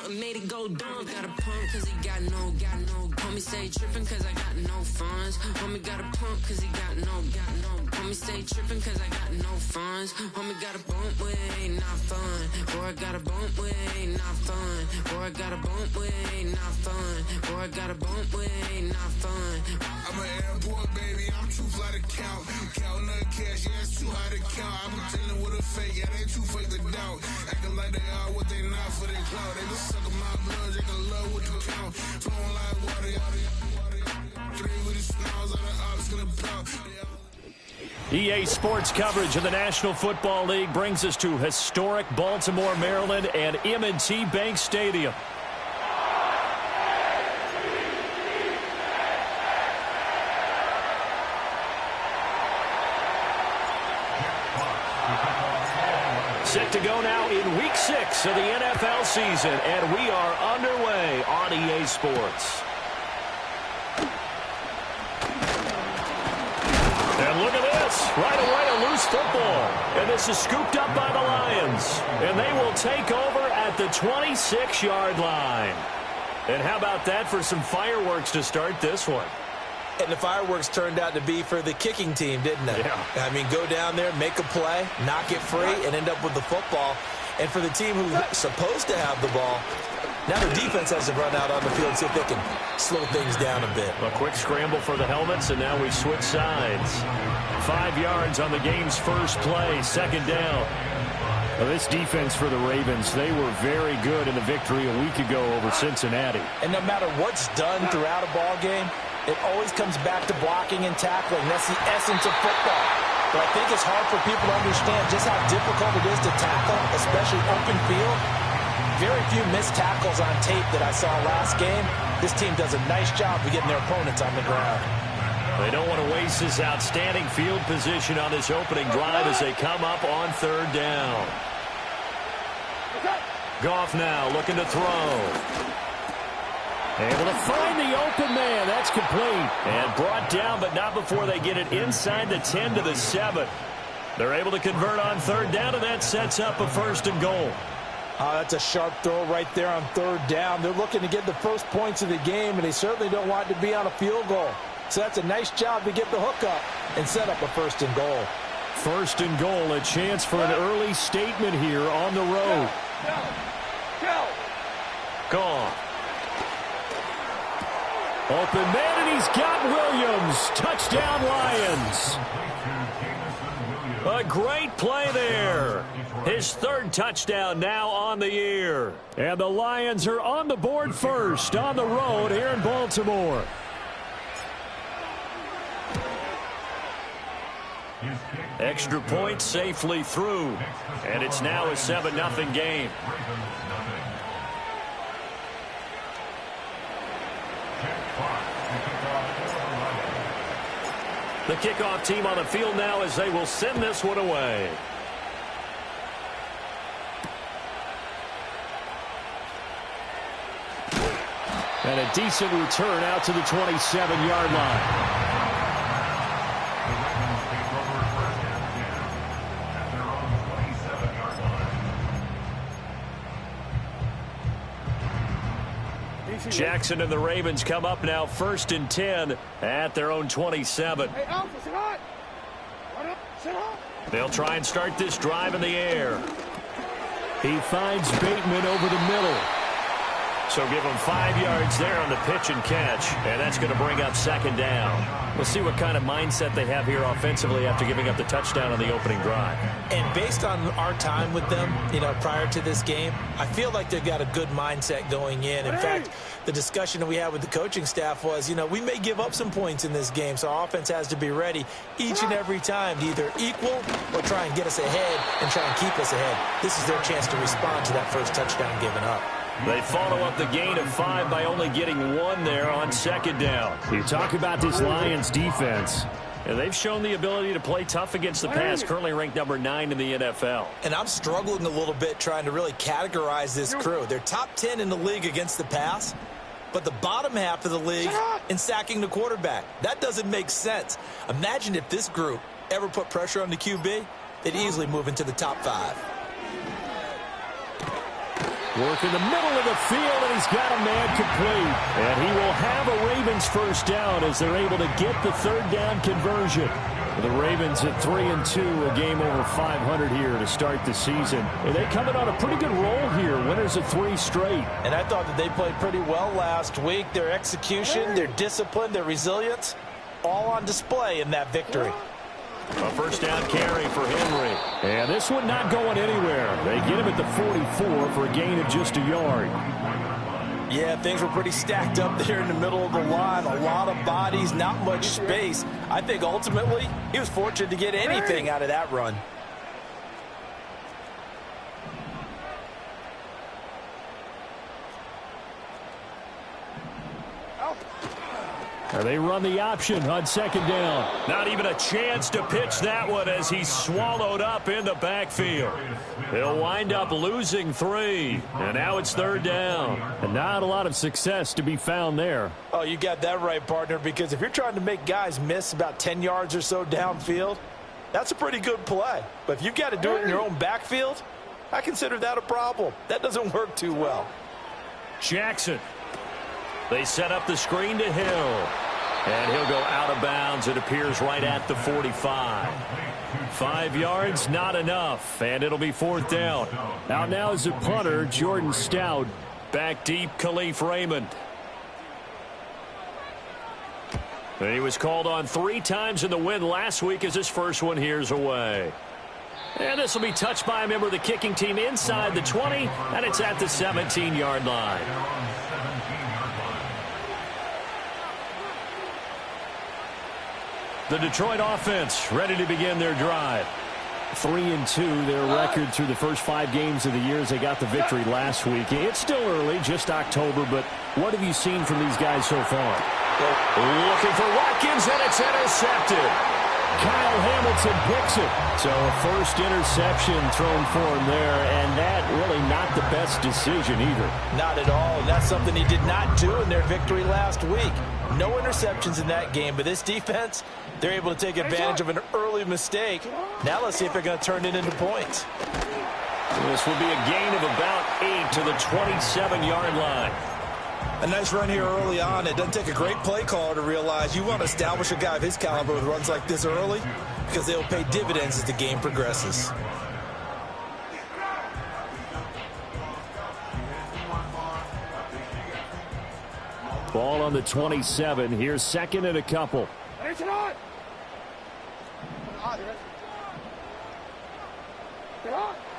and made it go dumb. Got a pump cause he got no. Homie stay tripping cause I got no funds. Homie got a pump cause he got no. Homie stay tripping cause I got no funds. Homie got a bump with it ain't not fun. Boy, I got a bump with it ain't not fun. Boy, I got a bump with it ain't not fun. Boy, I got a bump with it ain't not fun. I'm an airport baby, I'm too fly to count. Counting the cash, yeah, it's too high to count. I'm pretending with a fake, yeah, they too fake to doubt. Acting like they are what they not for their clout. They been sucking my blood, they can love what you count. Flowing like water, three with the smiles of the ops gonna pout. EA Sports coverage of the National Football League brings us to historic Baltimore, Maryland, and M&T Bank Stadium. Set to go now in Week 6 of the NFL season, and we are underway on EA Sports. And look at this. Right away, a loose football. And this is scooped up by the Lions. And they will take over at the 26-yard line. And how about that for some fireworks to start this one? And the fireworks turned out to be for the kicking team, didn't they? Yeah. I mean, go down there, make a play, knock it free, and end up with the football. And for the team who's supposed to have the ball, now the defense has to run out on the field and see if they can slow things down a bit. A quick scramble for the helmets, and now we switch sides. 5 yards on the game's first play, second down. Well, this defense for the Ravens, they were very good in the victory a week ago over Cincinnati. And no matter what's done throughout a ball game, it always comes back to blocking and tackling. That's the essence of football. But I think it's hard for people to understand just how difficult it is to tackle, especially open field. Very few missed tackles on tape that I saw last game. This team does a nice job of getting their opponents on the ground. They don't want to waste this outstanding field position on this opening drive as they come up on third down. Goff now looking to throw. Able to find the open man. That's complete. And brought down, but not before they get it inside the 10 to the 7. They're able to convert on third down, and that sets up a first and goal. That's a sharp throw right there on third down. They're looking to get the first points of the game, and they certainly don't want to be on a field goal. So that's a nice job to get the hook up and set up a first and goal. First and goal, a chance for an early statement here on the road. Gone. Open man, and he's got Williams. Touchdown, Lions. A great play there. His third touchdown now on the year. And the Lions are on the board first on the road here in Baltimore. Extra point safely through. And it's now a 7-0 game. The kickoff team on the field now as they will send this one away. And a decent return out to the 27-yard line. Jackson and the Ravens come up now first and 10 at their own 27. Hey, Alpha, sit hot. Sit hot. They'll try and start this drive in the air. He finds Bateman over the middle. So give him 5 yards there on the pitch and catch, and that's going to bring up second down. We'll see what kind of mindset they have here offensively after giving up the touchdown on the opening drive. And based on our time with them, prior to this game, I feel like they've got a good mindset going in. In fact, the discussion that we had with the coaching staff was, we may give up some points in this game, so our offense has to be ready each and every time to either equal or try and get us ahead and try and keep us ahead. This is their chance to respond to that first touchdown given up. They follow up the gain of 5 by only getting 1 there on second down. You talk about this Lions defense. And they've shown the ability to play tough against the pass, currently ranked number 9 in the NFL. And I'm struggling a little bit trying to really categorize this crew. They're top 10 in the league against the pass, but the bottom half of the league in sacking the quarterback. That doesn't make sense. Imagine if this group ever put pressure on the QB, they'd easily move into the top 5. Working the middle of the field, and he's got a man complete. And he will have a Ravens first down as they're able to get the third down conversion. The Ravens at 3-2, a game over 500 here to start the season. And they coming on a pretty good roll here, winners of 3 straight. And I thought that they played pretty well last week. Their execution, their discipline, their resilience, all on display in that victory. A first down carry for Henry. And this one not going anywhere. They get him at the 44 for a gain of just a yard. Yeah, things were pretty stacked up there in the middle of the line. A lot of bodies, not much space. I think ultimately he was fortunate to get anything out of that run. They run the option on second down. Not even a chance to pitch that one as he's swallowed up in the backfield. He'll wind up losing 3. And now it's third down. And not a lot of success to be found there. Oh, you got that right, partner, because if you're trying to make guys miss about 10 yards or so downfield, that's a pretty good play. But if you've got to do it in your own backfield, I consider that a problem. That doesn't work too well. Jackson. They set up the screen to Hill. And he'll go out of bounds. It appears right at the 45. 5 yards, not enough. And it'll be fourth down. Out now is a punter, Jordan Stout. Back deep, Khalif Raymond. And he was called on 3 times in the win last week as his first one here's away. And this will be touched by a member of the kicking team inside the 20, and it's at the 17-yard line. The Detroit offense ready to begin their drive. 3-2, their record through the first 5 games of the year as they got the victory last week. It's still early, just October, but what have you seen from these guys so far? Looking for Watkins, and it's intercepted. Kyle Hamilton picks it. So a first interception thrown for him there, and that really not the best decision either. Not at all, and that's something he did not do in their victory last week. No interceptions in that game, but this defense, they're able to take advantage of an early mistake. Now let's see if they're going to turn it into points. This will be a gain of about 8 to the 27-yard line. A nice run here early on. It doesn't take a great play caller to realize you want to establish a guy of his caliber with runs like this early because they'll pay dividends as the game progresses. Ball on the 27. Here's second and a couple.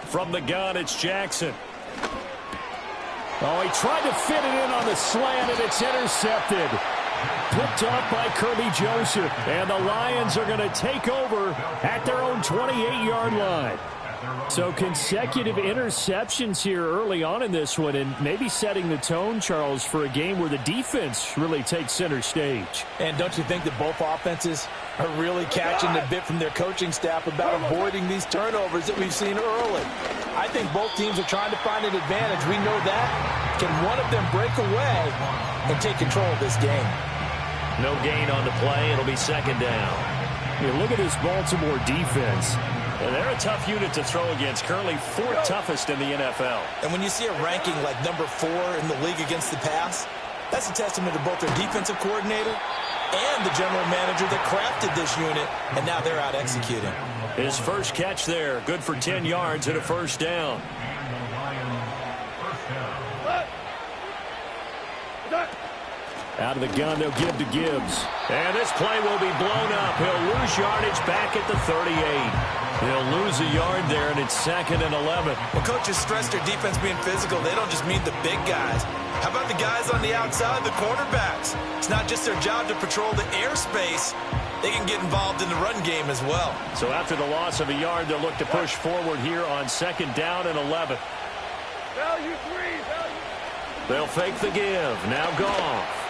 From the gun, it's Jackson. Oh, he tried to fit it in on the slant, and it's intercepted. Picked up by Kirby Joseph. And the Lions are going to take over at their own 28-yard line. So consecutive interceptions here early on in this one, and maybe setting the tone, Charles, for a game where the defense really takes center stage. And don't you think that both offenses are really catching the bit from their coaching staff about avoiding these turnovers that we've seen early? I think both teams are trying to find an advantage. We know that. Can one of them break away and take control of this game? No gain on the play. It'll be second down. You look at this Baltimore defense. And they're a tough unit to throw against, currently 4th toughest in the NFL. And when you see a ranking like number 4 in the league against the pass, that's a testament to both their defensive coordinator and the general manager that crafted this unit, and now they're out executing. His first catch there, good for 10 yards and a first down. Out of the gun, they'll give to Gibbs. And this play will be blown up. He'll lose yardage back at the 38. They'll lose a yard there, and it's second and 11. When coaches stress their defense being physical, they don't just mean the big guys. How about the guys on the outside, the cornerbacks? It's not just their job to patrol the airspace. They can get involved in the run game as well. So after the loss of a yard, they'll look to push forward here on second down and 11. They'll fake the give. Now Goff.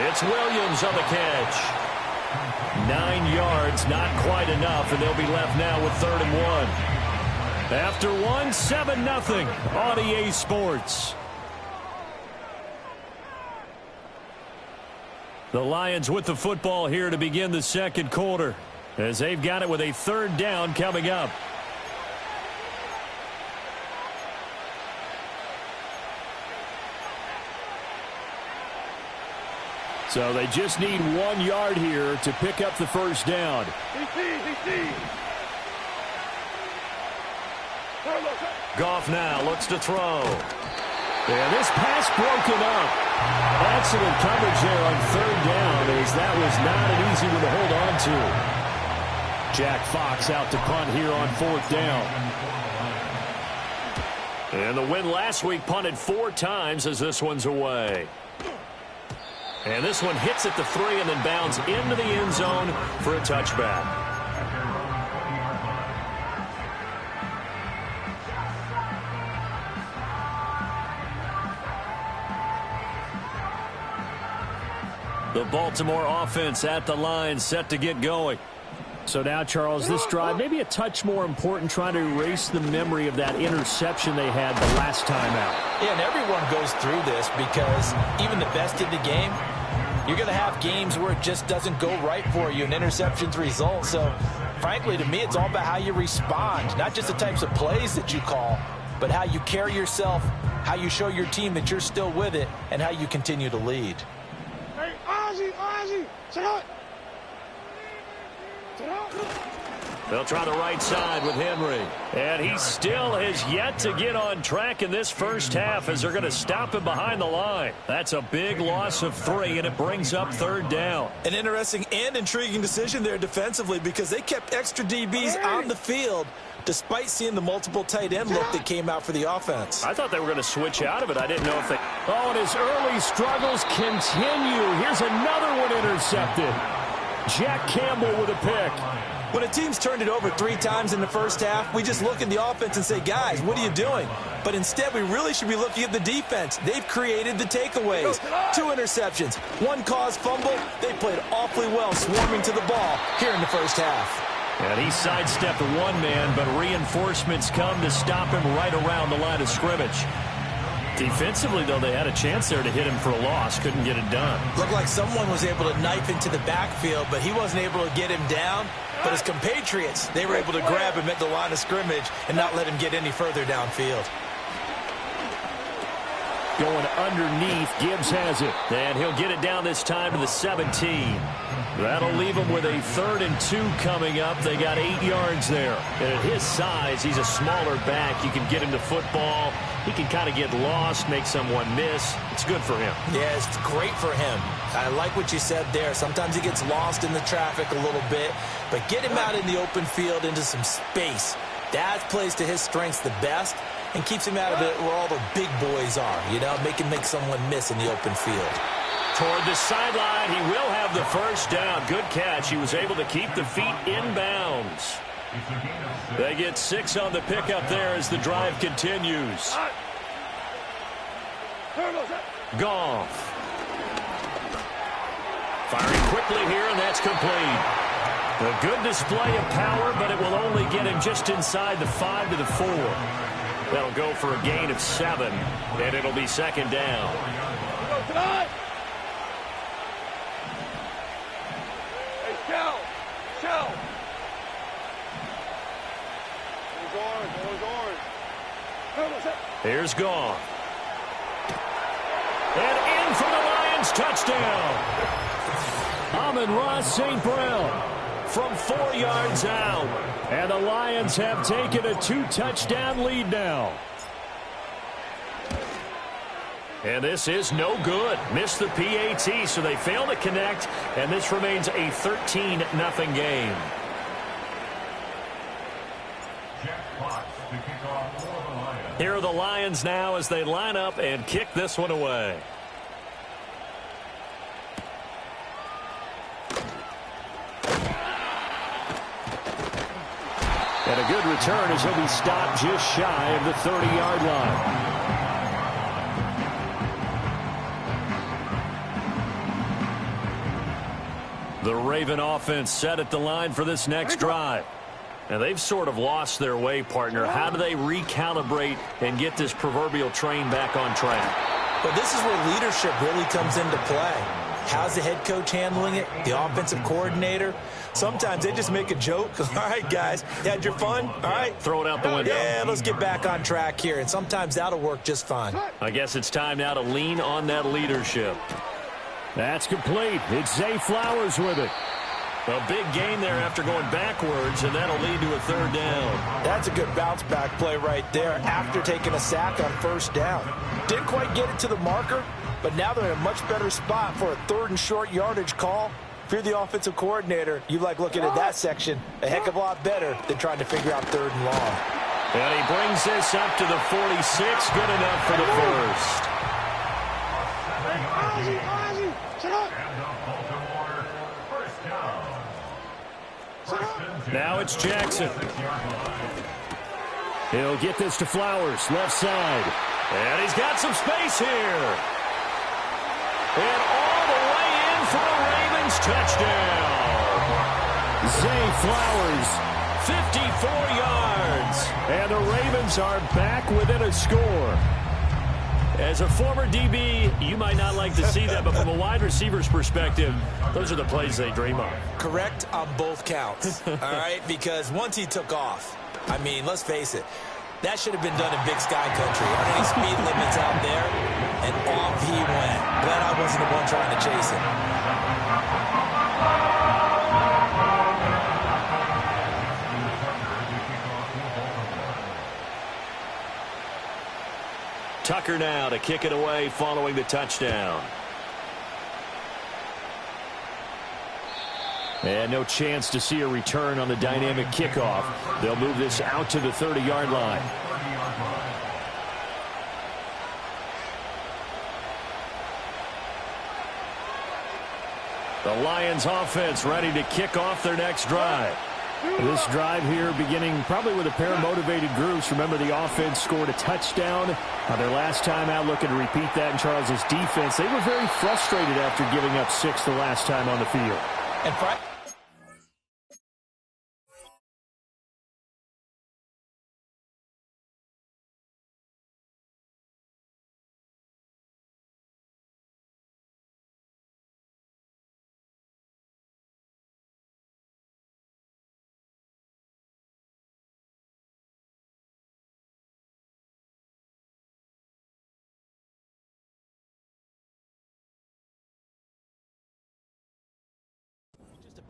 It's Williams on the catch. 9 yards, not quite enough, and they'll be left now with 3rd and 1. After 1, 7-0 on EA Sports. The Lions with the football here to begin the second quarter, as they've got it with a 3rd down coming up. So they just need 1 yard here to pick up the first down. Goff now looks to throw. And this pass broken up. Excellent coverage there on third down, as that was not an easy one to hold on to. Jack Fox out to punt here on 4th down. And the win last week punted 4 times as this one's away. And this one hits at the 3 and then bounds into the end zone for a touchback. The Baltimore offense at the line, set to get going. So now, Charles, this drive maybe a touch more important, trying to erase the memory of that interception they had the last time out. Yeah, and everyone goes through this because even the best in the game, you're going to have games where it just doesn't go right for you and interceptions result. So, frankly, to me, it's all about how you respond, not just the types of plays that you call, but how you carry yourself, how you show your team that you're still with it, and how you continue to lead. Hey, Ozzie, sit up. They'll try the right side with Henry. And he still has yet to get on track in this first half, as they're going to stop him behind the line. That's a big loss of 3, and it brings up 3rd down. An interesting and intriguing decision there defensively, because they kept extra DBs on the field despite seeing the multiple tight end look that came out for the offense. I thought they were going to switch out of it. I didn't know if they... Oh, and his early struggles continue. Here's another one intercepted. Jack Campbell with a pick. When a team's turned it over 3 times in the first half, we just look at the offense and say, guys, what are you doing? But instead, we really should be looking at the defense. They've created the takeaways. 2 interceptions, 1 caused fumble. They played awfully well swarming to the ball here in the first half. And he sidestepped one man, but reinforcements come to stop him right around the line of scrimmage. Defensively, though, they had a chance there to hit him for a loss. Couldn't get it done. Looked like someone was able to knife into the backfield, but he wasn't able to get him down. But his compatriots, they were able to grab him at the line of scrimmage and not let him get any further downfield. Going underneath, Gibbs has it. And he'll get it down this time to the 17. That'll leave him with a 3rd and 2 coming up. They got 8 yards there. And at his size, he's a smaller back. You can get him to football. He can kind of get lost, make someone miss. It's good for him. Yeah, it's great for him. I like what you said there. Sometimes he gets lost in the traffic a little bit, but get him out in the open field into some space. That plays to his strengths the best and keeps him out of it where all the big boys are, you know, make someone miss in the open field. Toward the sideline, he will have the first down. Good catch. He was able to keep the feet in bounds. They get 6 on the pickup there as the drive continues. Goff. Firing quickly here, and that's complete. A good display of power, but it will only get him just inside the 5 to the 4. That'll go for a gain of 7, and it'll be 2nd down. Here's Goff. And in for the Lions, touchdown. Amon-Ra St. Brown from 4 yards out. And the Lions have taken a 2-touchdown lead now. And this is no good. Missed the PAT, so they fail to connect, and this remains a 13-0 game. Here are the Lions now as they line up and kick this one away. And a good return as he'll be stopped just shy of the 30-yard line. The Raven offense set at the line for this next drive. And they've sort of lost their way, partner. How do they recalibrate and get this proverbial train back on track? But this is where leadership really comes into play. How's the head coach handling it? The offensive coordinator? Sometimes they just make a joke. All right, guys, you had your fun? All right. Throw it out the window. Yeah, let's get back on track here. And sometimes that'll work just fine. I guess it's time now to lean on that leadership. That's complete. It's Zay Flowers with it. A big gain there after going backwards, and that'll lead to a third down. That's a good bounce-back play right there after taking a sack on first down. Didn't quite get it to the marker, but now they're in a much better spot for a third and short yardage call. If you're the offensive coordinator, you like looking at that section a heck of a lot better than trying to figure out third and long. And he brings this up to the 46. Good enough for the first. Now it's Jackson. He'll get this to Flowers, left side. And he's got some space here. And all the way in for a Ravens touchdown. Zay Flowers, 54 yards. and the Ravens are back within a score. As a former DB, you might not like to see that, but from a wide receiver's perspective, those are the plays they dream of. Correct on both counts, all right? Because once he took off, I mean, let's face it, that should have been done in Big Sky Country. Aren't any speed limits out there? And off he went. Glad I wasn't the one trying to chase him. Tucker now to kick it away following the touchdown. And no chance to see a return on the dynamic kickoff. They'll move this out to the 30-yard line. The Lions offense ready to kick off their next drive. This drive here beginning probably with a pair of motivated groups. Remember, the offense scored a touchdown their last time out, looking to repeat that in Charles's defense. They were very frustrated after giving up 6 the last time on the field. And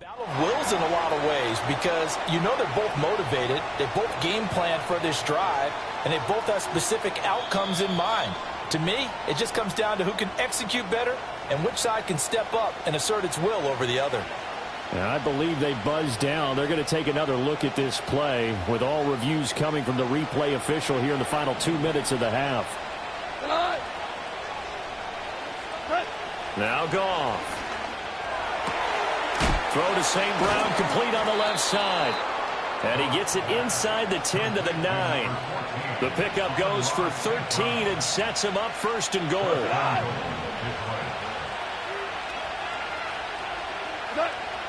battle of wills in a lot of ways, because you know they're both motivated, they both game plan for this drive, and they both have specific outcomes in mind. To me, it just comes down to who can execute better and which side can step up and assert its will over the other. And I believe they buzzed down. They're going to take another look at this play, with all reviews coming from the replay official here in the final 2 minutes of the half. Now Goff. Throw to St. Brown, complete on the left side. And he gets it inside the 10 to the 9. The pickup goes for 13 and sets him up first and goal.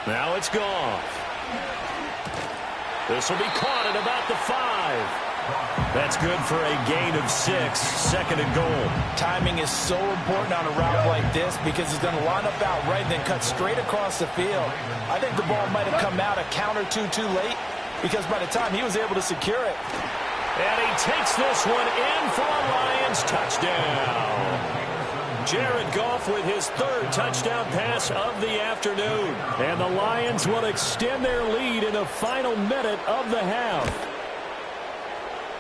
Now it's Goff. This will be caught at about the 5. That's good for a gain of 6, second and goal. Timing is so important on a route like this, because he's going to line up out right and then cut straight across the field. I think the ball might have come out a count or two too late, because by the time he was able to secure it. And he takes this one in for a Lions touchdown. Jared Goff with his 3rd touchdown pass of the afternoon. And the Lions will extend their lead in the final minute of the half.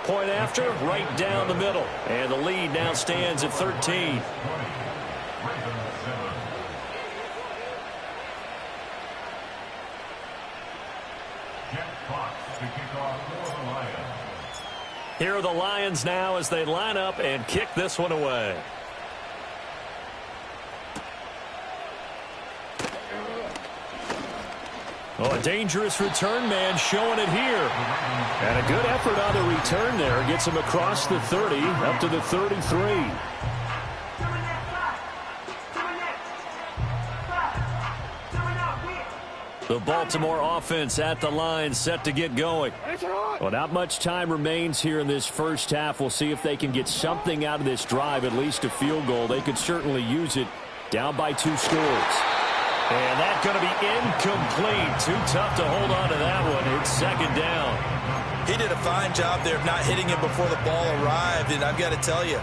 Point after, right down the middle. And the lead now stands at 13. Here are the Lions now as they line up and kick this one away. Oh, a dangerous return man showing it here. And a good effort on the return there. Gets him across the 30, up to the 33. The Baltimore offense at the line, set to get going. Well, not much time remains here in this first half. We'll see if they can get something out of this drive, at least a field goal. They could certainly use it, down by 2 scores. And that's going to be incomplete. Too tough to hold on to that one. It's second down. He did a fine job there of not hitting him before the ball arrived, and I've got to tell you,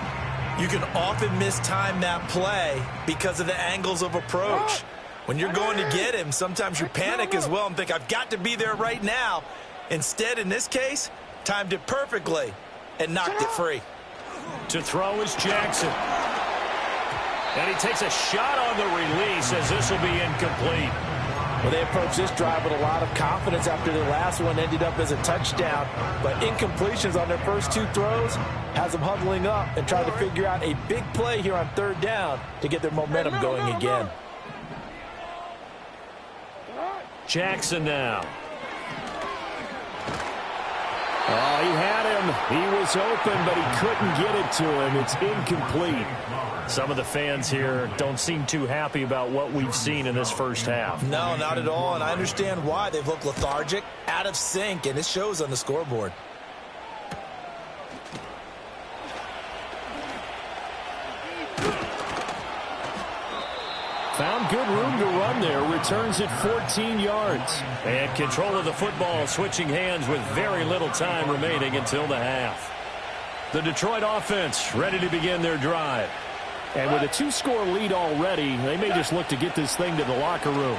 You can often mistime that play because of the angles of approach. When you're going to get him, sometimes you panic as well and think, I've got to be there right now. Instead, in this case, timed it perfectly and knocked it free. To throw is Jackson. And he takes a shot on the release as this will be incomplete. Well, they approached this drive with a lot of confidence after their last one ended up as a touchdown. But incompletions on their first two throws has them huddling up and trying to figure out a big play here on third down to get their momentum going again. Jackson now. Oh, he had him. He was open, but he couldn't get it to him. It's incomplete. Some of the fans here don't seem too happy about what we've seen in this first half. No, not at all, and I understand why. They've looked lethargic, out of sync, and it shows on the scoreboard. Found good room to run there. Returns it 14 yards. And control of the football, switching hands with very little time remaining until the half. The Detroit offense ready to begin their drive. And with a 2-score lead already, they may just look to get this thing to the locker room.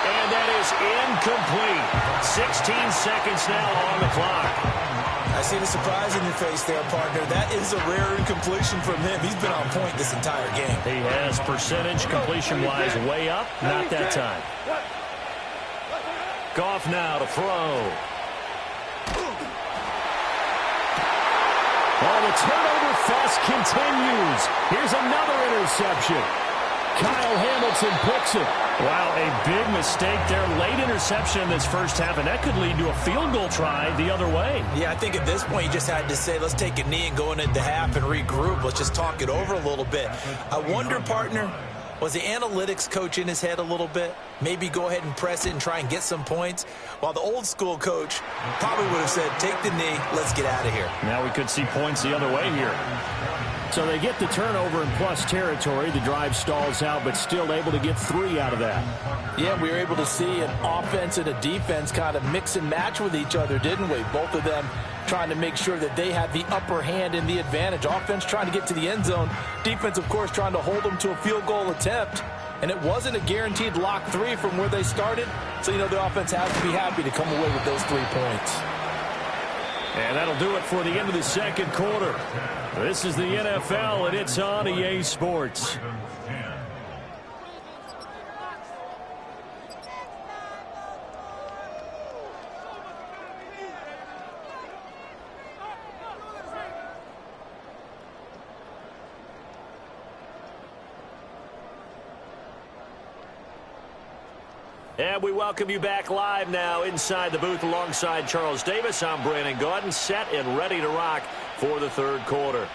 And that is incomplete. 16 seconds now on the clock. I see the surprise in your face there, partner. That is a rare incompletion from him. He's been on point this entire game. He has percentage completion-wise way up. Not that time. Goff now to throw. Oh, the turnover fest continues. Here's another interception. Kyle Hamilton picks it. Wow, a big mistake there. Late interception in this first half, and that could lead to a field goal try the other way. Yeah, I think at this point you just had to say, let's take a knee and go into the half and regroup. Let's just talk it over a little bit. I wonder, partner, was the analytics coach in his head a little bit? Maybe go ahead and press it and try and get some points? While the old school coach probably would have said, take the knee, let's get out of here. Now we could see points the other way here. So they get the turnover in plus territory. The drive stalls out, but still able to get 3 out of that. Yeah, we were able to see an offense and a defense kind of mix and match with each other, didn't we? Both of them trying to make sure that they had the upper hand and the advantage. Offense trying to get to the end zone. Defense, of course, trying to hold them to a field goal attempt. And it wasn't a guaranteed lock 3 from where they started. So, you know, the offense has to be happy to come away with those 3 points. And that'll do it for the end of the second quarter. This is the NFL, and it's on EA Sports. And we welcome you back live now inside the booth alongside Charles Davis. I'm Brandon Gaudin, set and ready to rock for the third quarter.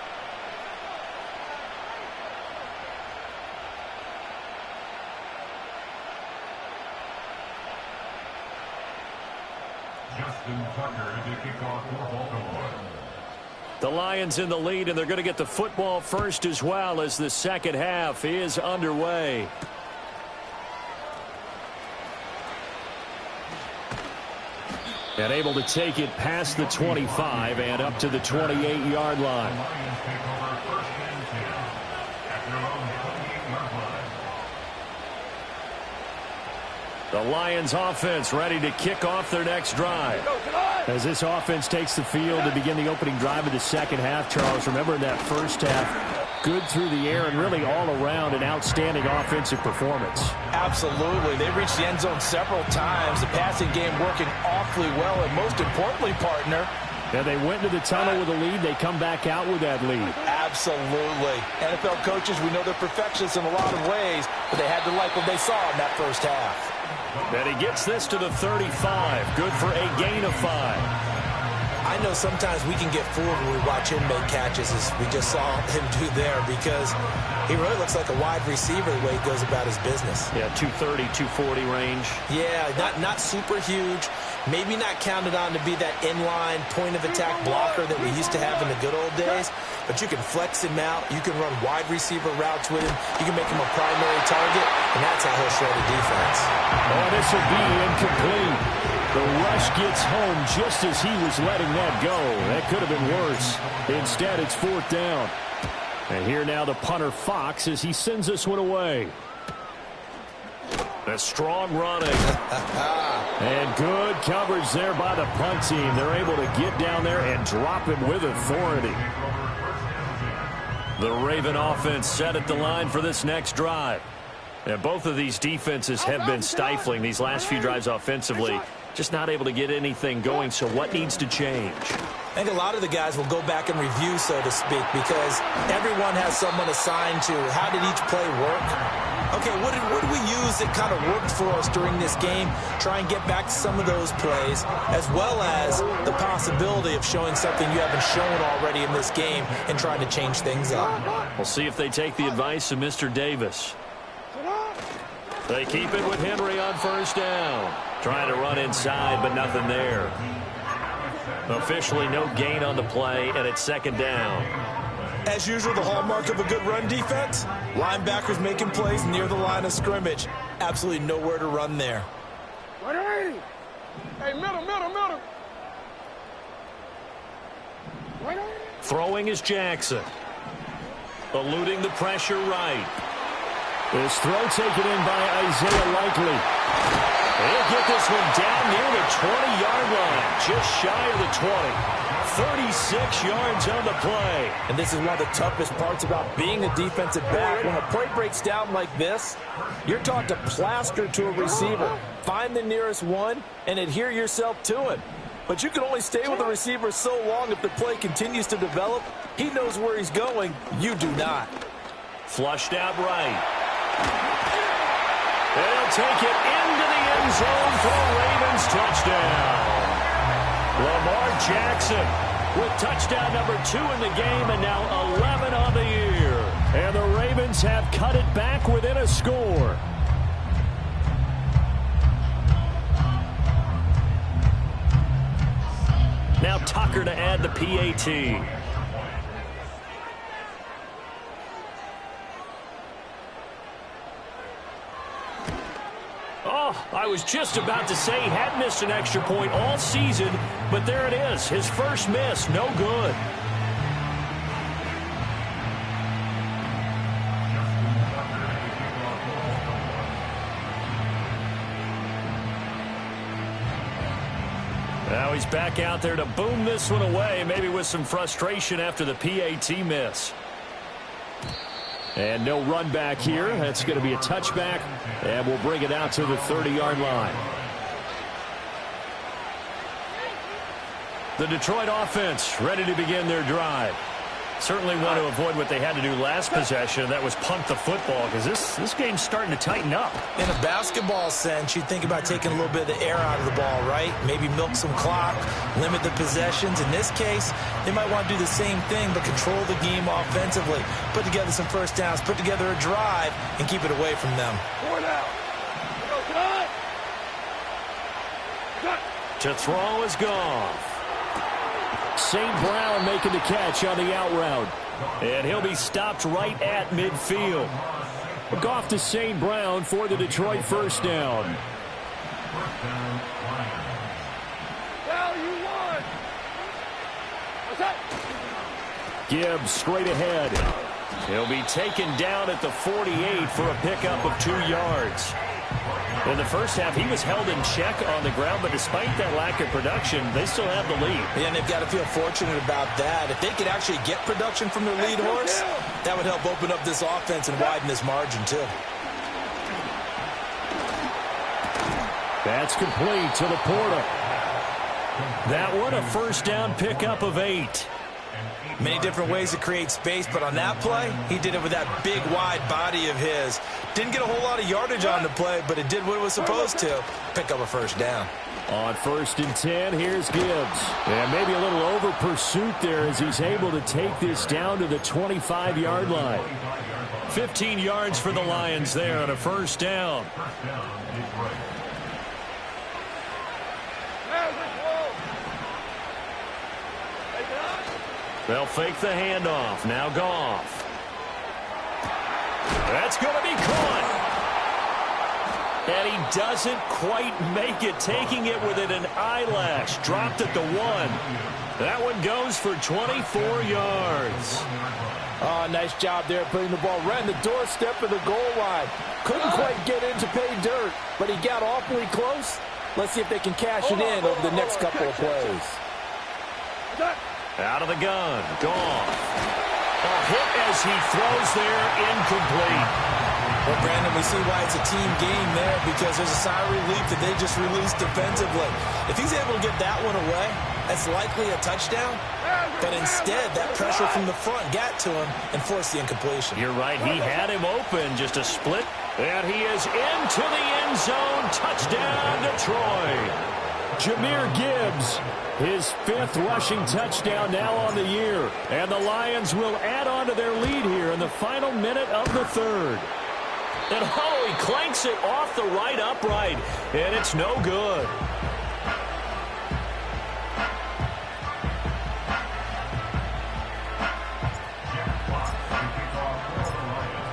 Justin Tucker to kick off for Baltimore. The Lions in the lead, and they're going to get the football first as well as the second half is underway. And able to take it past the 25 and up to the 28-yard line. The Lions offense ready to kick off their next drive. As this offense takes the field to begin the opening drive of the second half, Charles, remember in that first half, good through the air and really all around an outstanding offensive performance. Absolutely. They reached the end zone several times. The passing game working awfully well, and most importantly, partner, and they went to the tunnel with a lead. They come back out with that lead. Absolutely. NFL coaches, we know they're perfectionists in a lot of ways, but they had to like what they saw in that first half. And he gets this to the 35. Good for a gain of 5. I know sometimes we can get fooled when we watch him make catches, as we just saw him do there, because he really looks like a wide receiver the way he goes about his business. Yeah, 230, 240 range. Yeah, not super huge. Maybe not counted on to be that inline point-of-attack blocker that we used to have in the good old days, but you can flex him out. You can run wide receiver routes with him. You can make him a primary target, and that's how he'll shred a defense. Oh, this will be incomplete. The rush gets home just as he was letting that go. That could have been worse. Instead, it's 4th down. And here now the punter Fox as he sends this one away. A strong running. And good coverage there by the punt team. They're able to get down there and drop him with authority. The Raven offense set at the line for this next drive. And both of these defenses have been stifling these last few drives offensively. Just not able to get anything going, so what needs to change? I think a lot of the guys will go back and review, so to speak, because everyone has someone assigned to how did each play work. Okay, what did we use that kind of worked for us during this game? Try and get back to some of those plays, as well as the possibility of showing something you haven't shown already in this game and trying to change things up. We'll see if they take the advice of Mr. Davis. They keep it with Henry on 1st down. Trying to run inside, but nothing there. Officially no gain on the play, and it's 2nd down. As usual, the hallmark of a good run defense, linebackers making plays near the line of scrimmage. Absolutely nowhere to run there. Hey, middle. Throwing is Jackson. Eluding the pressure right. This throw taken in by Isaiah Likely. He'll get this one down near the 20-yard line, just shy of the 20. 36 yards on the play. And this is one of the toughest parts about being a defensive back. When a play breaks down like this, you're taught to plaster to a receiver. Find the nearest one and adhere yourself to it. But you can only stay with the receiver so long if the play continues to develop. He knows where he's going. You do not. Flushed out right. They'll take it into the end zone for a Ravens touchdown. Lamar Jackson with touchdown number 2 in the game and now 11 on the year. And the Ravens have cut it back within a score. Now Tucker to add the PAT. Oh, I was just about to say he had missed an extra point all season, but there it is. His first miss, no good. Now he's back out there to boom this one away, maybe with some frustration after the PAT miss. And no run back here. That's going to be a touchback, and we'll bring it out to the 30-yard line. The Detroit offense ready to begin their drive. Certainly want to avoid what they had to do last possession. That was punt the football, because this game's starting to tighten up. In a basketball sense, you think about taking a little bit of the air out of the ball, right? Maybe milk some clock, limit the possessions. In this case, they might want to do the same thing, but control the game offensively. Put together some first downs, put together a drive, and keep it away from them. To throw is Goff. St. Brown making the catch on the out route. And he'll be stopped right at midfield. Goff to St. Brown for the Detroit first down. Gibbs straight ahead. He'll be taken down at the 48 for a pickup of 2 yards. In the first half, he was held in check on the ground, but despite that lack of production, they still have the lead. Yeah, and they've got to feel fortunate about that. If they could actually get production from their lead horse, that would help open up this offense and widen this margin, too. That's complete to Laporta. That one, a first down pickup of 8. Many different ways to create space, but on that play, he did it with that big, wide body of his. Didn't get a whole lot of yardage on the play, but it did what it was supposed to, pick up a first down. On 1st and 10, here's Gibbs. And maybe a little over pursuit there as he's able to take this down to the 25-yard line. 15 yards for the Lions there on a first down. They'll fake the handoff. Now Goff. That's going to be caught. And he doesn't quite make it, taking it within an eyelash. Dropped at the 1. That one goes for 24 yards. Oh, nice job there putting the ball right in the doorstep of the goal line. Couldn't quite get in to pay dirt, but he got awfully close. Let's see if they can cash it in over the next couple of plays. Out of the gun. Goff. A hit as he throws there, incomplete. Well, Brandon, we see why it's a team game there, because there's a sigh of relief that they just released defensively. If he's able to get that one away, that's likely a touchdown. But instead, that pressure from the front got to him and forced the incompletion. You're right. He had him open, just a split. And he is into the end zone. Touchdown, Detroit. Jahmyr Gibbs, his 5th rushing touchdown now on the year. And the Lions will add on to their lead here in the final minute of the 3rd. And he clanks it off the right upright, and it's no good.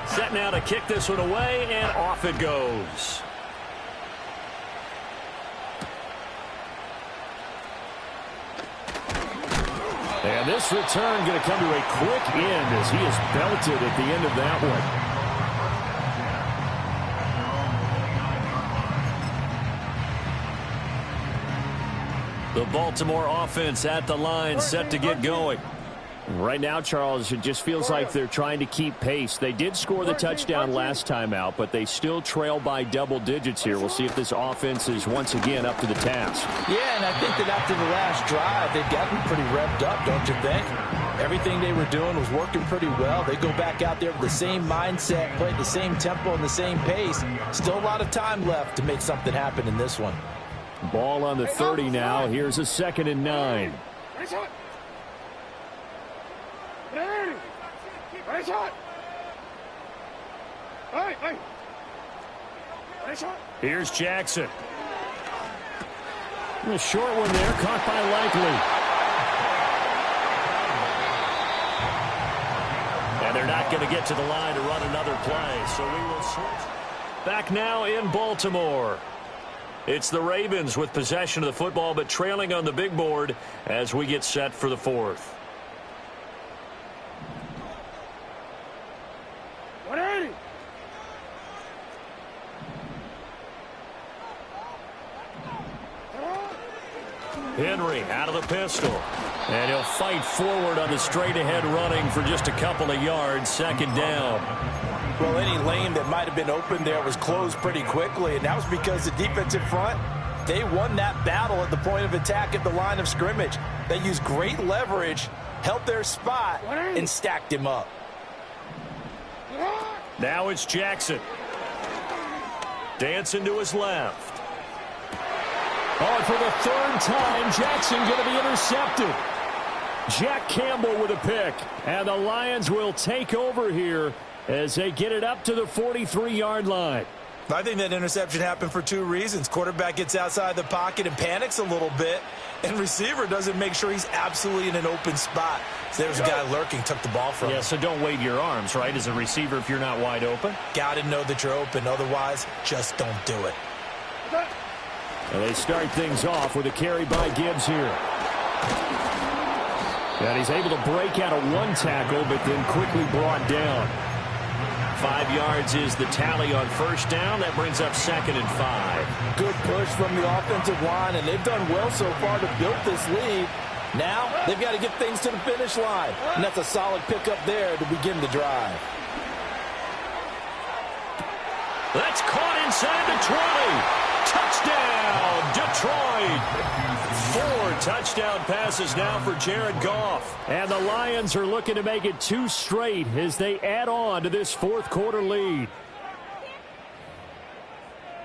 Set now to kick this one away, and off it goes. And this return going to come to a quick end as he is belted at the end of that one. The Baltimore offense at the line, set to get going. Right now, Charles, it just feels like they're trying to keep pace. They did score the touchdown last time out, but they still trail by double digits here. We'll see if this offense is once again up to the task. Yeah, and I think that after the last drive, they've gotten pretty revved up, don't you think? Everything they were doing was working pretty well. They go back out there with the same mindset, play the same tempo and the same pace. Still a lot of time left to make something happen in this one. Ball on the 30 now. Here's a 2nd and 9. Here's Jackson. A short one there, caught by Likely. And they're not going to get to the line to run another play, so we will switch. Back now in Baltimore. It's the Ravens with possession of the football, but trailing on the big board as we get set for the 4th. 180. Henry out of the pistol. And he'll fight forward on the straight-ahead running for just a couple of yards. 2nd down. Well, any lane that might have been open there was closed pretty quickly, and that was because the defensive front, they won that battle at the point of attack at the line of scrimmage. They used great leverage, held their spot, and stacked him up. Now it's Jackson. Dancing to his left. Oh, for the 3rd time, Jackson going to be intercepted. Jack Campbell with a pick. And the Lions will take over here as they get it up to the 43-yard line. I think that interception happened for 2 reasons. Quarterback gets outside the pocket and panics a little bit, and receiver doesn't make sure he's absolutely in an open spot. So there's a guy lurking, took the ball from him. Yeah, so don't wave your arms, right, as a receiver if you're not wide open. Got to know that you're open. Otherwise, just don't do it. And they start things off with a carry by Gibbs here. And he's able to break out of 1 tackle, but then quickly brought down. 5 yards is the tally on 1st down. That brings up 2nd and 5. Good push from the offensive line, and they've done well so far to build this lead. Now they've got to get things to the finish line, and that's a solid pickup there to begin the drive. That's caught inside the 20. Touchdown, Detroit. 4 touchdown passes now for Jared Goff. And the Lions are looking to make it 2 straight as they add on to this 4th quarter lead.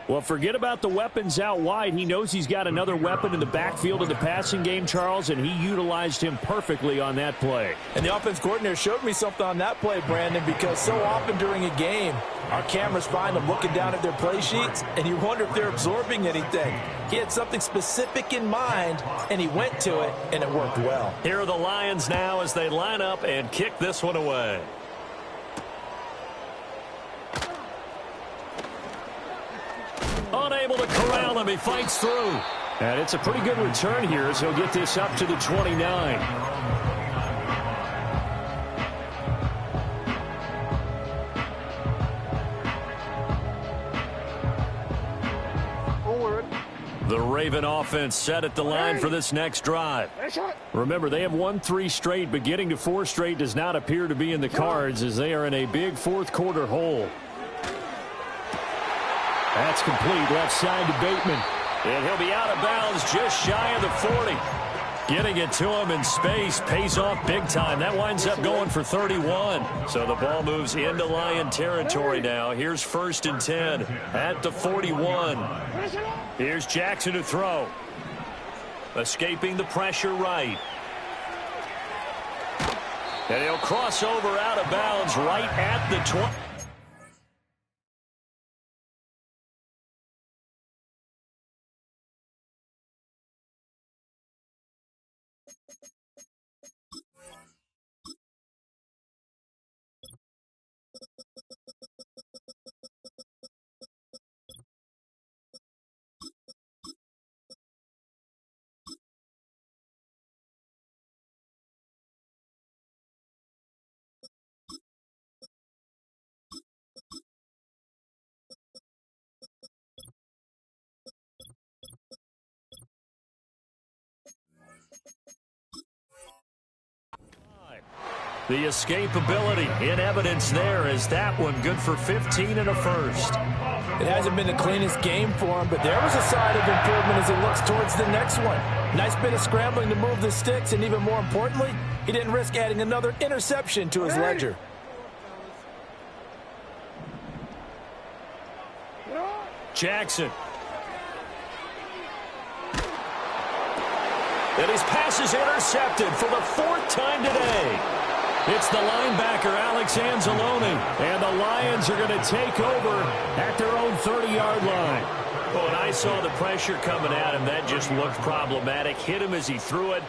Well, forget about the weapons out wide. He knows he's got another weapon in the backfield in the passing game, Charles, and he utilized him perfectly on that play. And the offense coordinator showed me something on that play, Brandon, because so often during a game, our cameras find them looking down at their play sheets, and you wonder if they're absorbing anything. He had something specific in mind, and he went to it, and it worked well. Here are the Lions now as they line up and kick this one away. Unable to corral him. He fights through. And it's a pretty good return here as he'll get this up to the 29. The Raven offense set at the line for this next drive. Remember, they have won 3 straight, but getting to 4 straight does not appear to be in the cards as they are in a big fourth quarter hole. That's complete left side to Bateman. And he'll be out of bounds just shy of the 40. Getting it to him in space pays off big time. That winds up going for 31. So the ball moves into Lion territory now. Here's 1st and 10 at the 41. Here's Jackson to throw. Escaping the pressure right. And he'll cross over out of bounds right at the 20. The escapability in evidence there as that one good for 15 and a first. It hasn't been the cleanest game for him, but there was a sign of improvement as he looks towards the next one. Nice bit of scrambling to move the sticks, and even more importantly, he didn't risk adding another interception to his ledger. Jackson. And his pass is intercepted for the 4th time today. It's the linebacker, Alex Anzalone, and the Lions are going to take over at their own 30-yard line. Oh, and I saw the pressure coming at him. That just looked problematic. Hit him as he threw it,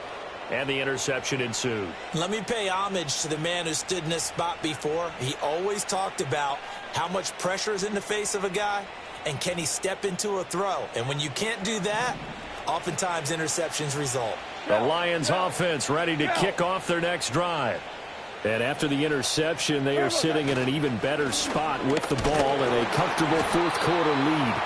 and the interception ensued. Let me pay homage to the man who stood in this spot before. He always talked about how much pressure is in the face of a guy, and can he step into a throw. And when you can't do that, oftentimes interceptions result. The Lions offense ready to kick off their next drive. And after the interception, they are sitting in an even better spot with the ball in a comfortable fourth quarter lead.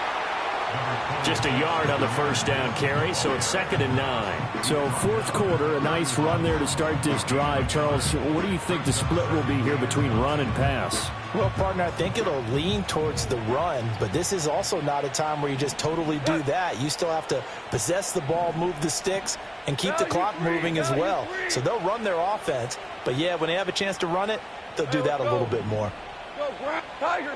Just a yard on the first down carry, so it's 2nd and 9. So fourth quarter, a nice run there to start this drive. Charles, what do you think the split will be here between run and pass? Well, partner, I think it'll lean towards the run, but this is also not a time where you just totally do that. You still have to possess the ball, move the sticks, and keep the clock moving as well. So they'll run their offense, but yeah, when they have a chance to run it, they'll do that a little bit more. Tiger!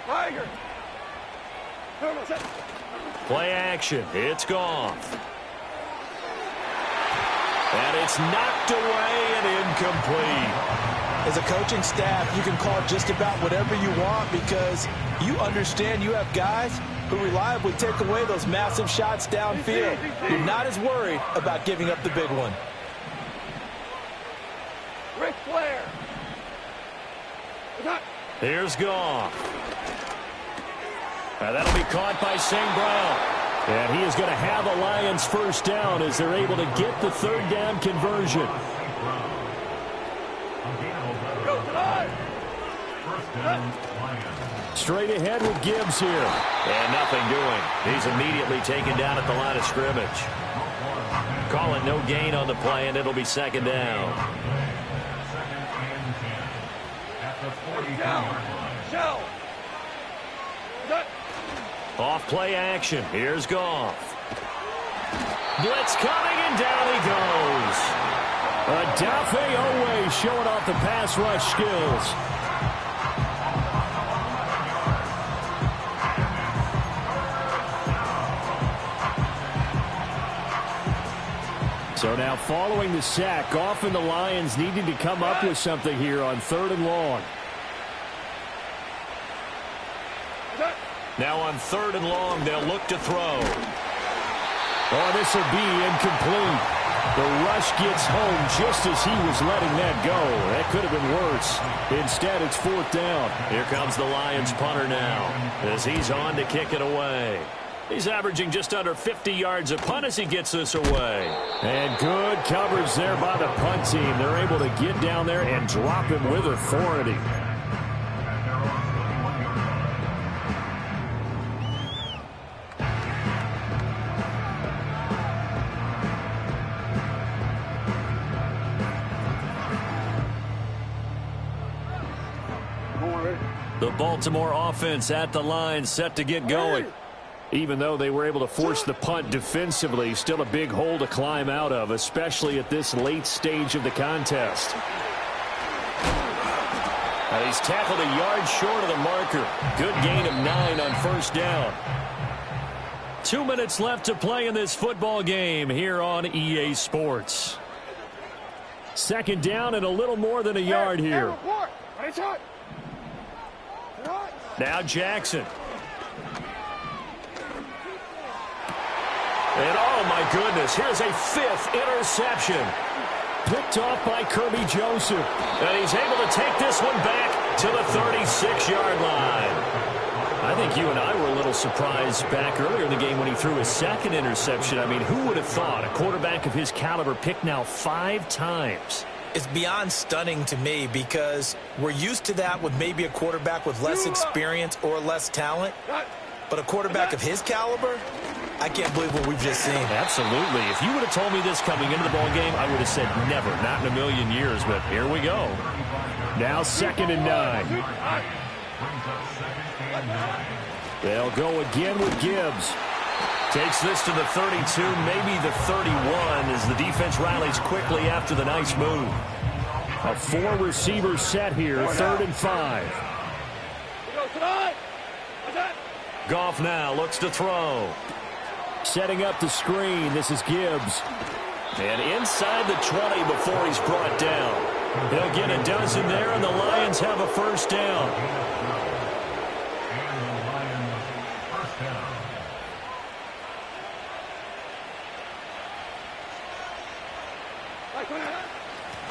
Play action. It's gone. And it's knocked away and incomplete. As a coaching staff, you can call just about whatever you want because you understand you have guys who reliably take away those massive shots downfield. You're not as worried about giving up the big one. Ric Flair. Here's Goff. That'll be caught by St. Brown. And he is going to have a Lions first down as they're able to get the 3rd down conversion. Straight ahead with Gibbs here. And nothing doing. He's immediately taken down at the line of scrimmage. Calling no gain on the play, and it'll be 2nd down. Off play action. Here's Goff. Blitz coming, and down he goes. Odafe Oweh showing off the pass rush skills. So now following the sack, Goff and the Lions needing to come up with something here on 3rd and long. Now on 3rd and long, they'll look to throw. Oh, this will be incomplete. The rush gets home just as he was letting that go. That could have been worse. Instead, it's 4th down. Here comes the Lions punter now as he's on to kick it away. He's averaging just under 50 yards a punt as he gets this away. And good coverage there by the punt team. They're able to get down there and drop him with authority. The Baltimore offense at the line, set to get going. Even though they were able to force the punt defensively, still a big hole to climb out of, especially at this late stage of the contest. And he's tackled a yard short of the marker. Good gain of 9 on first down. 2 minutes left to play in this football game here on EA Sports. Second down and a little more than a yard here. Now Jackson. And oh my goodness, here's a 5th interception. Picked off by Kirby Joseph. And he's able to take this one back to the 36-yard line. I think you and I were a little surprised back earlier in the game when he threw his 2nd interception. I mean, who would have thought a quarterback of his caliber picked now 5 times? It's beyond stunning to me because we're used to that with maybe a quarterback with less experience or less talent. But a quarterback of his caliber, I can't believe what we've just seen. Absolutely. If you would have told me this coming into the ball game, I would have said never, not in a million years. But here we go. Now 2nd and 9. They'll go again with Gibbs. Takes this to the 32, maybe the 31, as the defense rallies quickly after the nice move. A 4-receiver set here, 3rd and 5. Goff now looks to throw. Setting up the screen, this is Gibbs. And inside the 20 before he's brought down. He'll get a dozen there, and the Lions have a first down.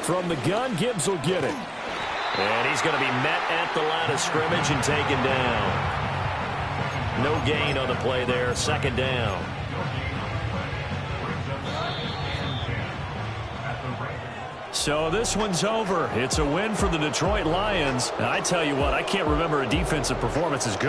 From the gun, Gibbs will get it. And he's going to be met at the line of scrimmage and taken down. No gain on the play there, 2nd down. So this one's over. It's a win for the Detroit Lions. And I tell you what, I can't remember a defensive performance as good as